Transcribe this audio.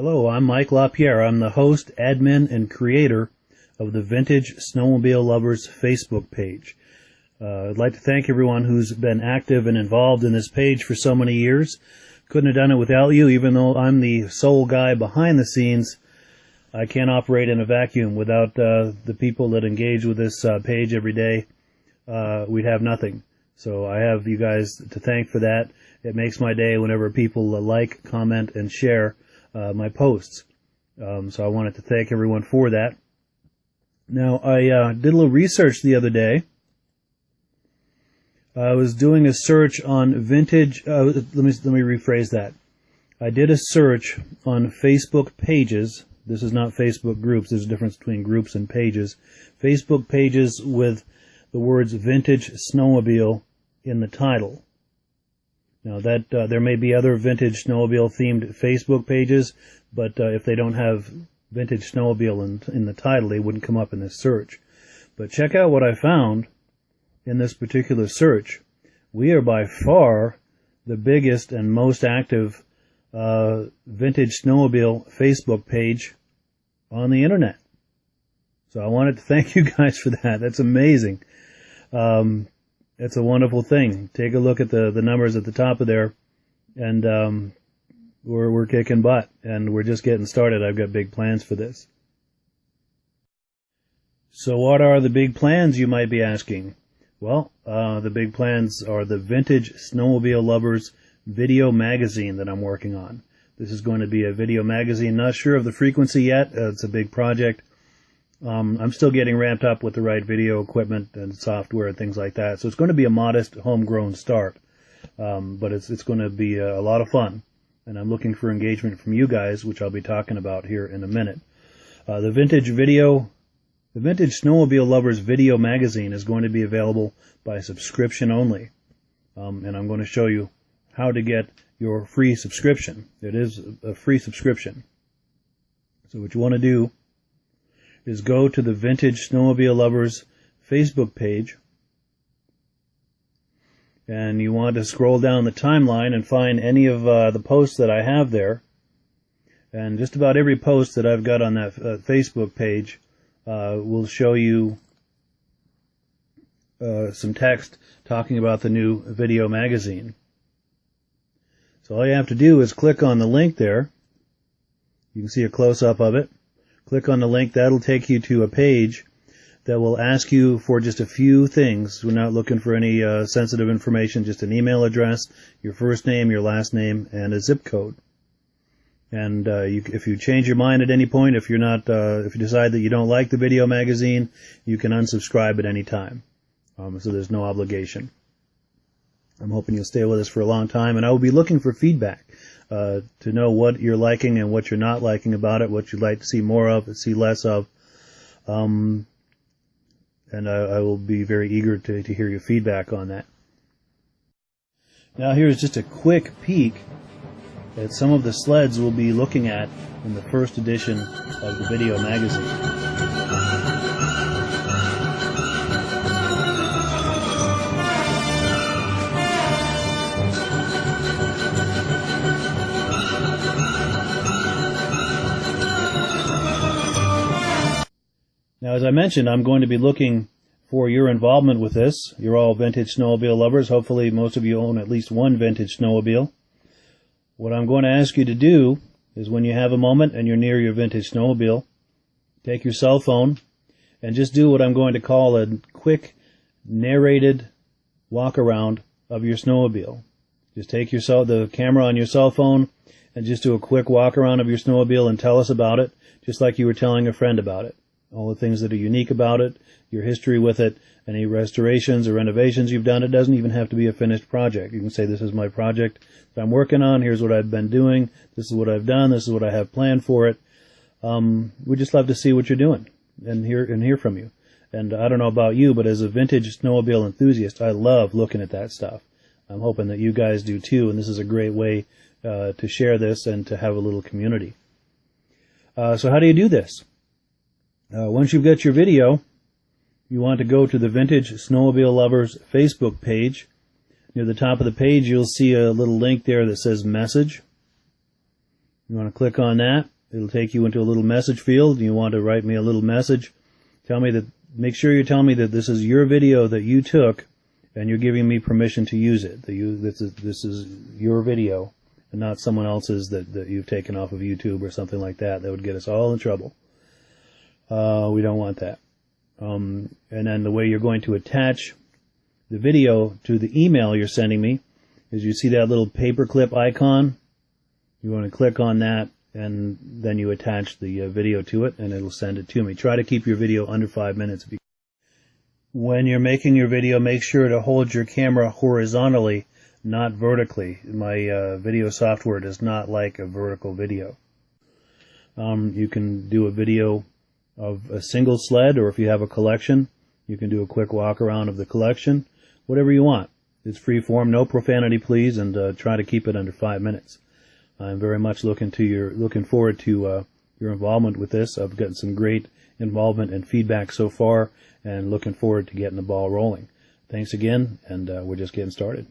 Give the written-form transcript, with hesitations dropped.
Hello, I'm Mike LaPierre. I'm the host, admin, and creator of the Vintage Snowmobile Lovers Facebook page. I'd like to thank everyone who's been active and involved in this page for so many years. Couldn't have done it without you, even though I'm the sole guy behind the scenes. I can't operate in a vacuum. Without the people that engage with this page every day, we'd have nothing. So I have you guys to thank for that. It makes my day whenever people like, comment, and share my posts. So I wanted to thank everyone for that. Now, I did a little research the other day. I was doing a search on vintage. Let me rephrase that. I did a search on Facebook pages. This is not Facebook groups. There's a difference between groups and pages. Facebook pages with the words vintage snowmobile in the title. Now that there may be other vintage snowmobile themed Facebook pages, but if they don't have vintage snowmobile in the title, they wouldn't come up in this search. But check out what I found in this particular search. We are by far the biggest and most active vintage snowmobile Facebook page on the internet. So I wanted to thank you guys for that. That's amazing. It's a wonderful thing. Take a look at the numbers at the top of there, and we're kicking butt, and we're just getting started. I've got big plans for this. So what are the big plans, you might be asking? Well, the big plans are the Vintage Snowmobile Lovers Video Magazine that I'm working on. This is going to be a video magazine. Not sure of the frequency yet. It's a big project. I'm still getting ramped up with the right video equipment and software and things like that. So it's going to be a modest homegrown start. But it's going to be a lot of fun. And I'm looking for engagement from you guys, which I'll be talking about here in a minute. The Vintage Snowmobile Lovers Video Magazine is going to be available by subscription only. And I'm going to show you how to get your free subscription. It is a free subscription. So what you want to do is go to the Vintage Snowmobile Lovers Facebook page, and you want to scroll down the timeline and find any of the posts that I have there. And just about every post that I've got on that Facebook page will show you some text talking about the new video magazine. So all you have to do is click on the link there. You can see a close-up of it. Click on the link. That'll take you to a page that will ask you for just a few things. We're not looking for any sensitive information, just an email address, your first name, your last name, and a zip code. And if you change your mind at any point, if you decide that you don't like the video magazine, you can unsubscribe at any time. So there's no obligation. I'm hoping you'll stay with us for a long time, and I will be looking for feedback to know what you're liking and what you're not liking about it, what you'd like to see more of, see less of. And I will be very eager to hear your feedback on that. Now here's just a quick peek at some of the sleds we'll be looking at in the first edition of the video magazine. Now, as I mentioned, I'm going to be looking for your involvement with this. You're all vintage snowmobile lovers. Hopefully, most of you own at least one vintage snowmobile. What I'm going to ask you to do is, when you have a moment and you're near your vintage snowmobile, take your cell phone and just do what I'm going to call a quick narrated walk around of your snowmobile. Just take the camera on your cell phone and just do a quick walk around of your snowmobile and tell us about it, just like you were telling a friend about it. All the things that are unique about it, your history with it, any restorations or renovations you've done. It doesn't even have to be a finished project. You can say, this is my project that I'm working on, here's what I've been doing, this is what I've done, this is what I have planned for it. We'd just love to see what you're doing and hear from you. And I don't know about you, but as a vintage snowmobile enthusiast, I love looking at that stuff. I'm hoping that you guys do too, and this is a great way to share this and to have a little community. So how do you do this? Once you've got your video, you want to go to the Vintage Snowmobile Lovers Facebook page. Near the top of the page, you'll see a little link there that says Message. You want to click on that. It'll take you into a little message field. You want to write me a little message. Make sure you tell me that this is your video that you took and you're giving me permission to use it. This is your video and not someone else's that you've taken off of YouTube or something like that. That would get us all in trouble. We don't want that. And then the way you're going to attach the video to the email you're sending me is you see that little paperclip icon. You want to click on that, and then you attach the video to it, and it'll send it to me. Try to keep your video under 5 minutes. When you're making your video, make sure to hold your camera horizontally, not vertically. My video software does not like a vertical video. You can do a video of a single sled, or if you have a collection, you can do a quick walk around of the collection. Whatever you want. It's free form, no profanity, please, and try to keep it under 5 minutes. I'm very much looking forward to your involvement with this. I've gotten some great involvement and feedback so far, and looking forward to getting the ball rolling. Thanks again, and we're just getting started.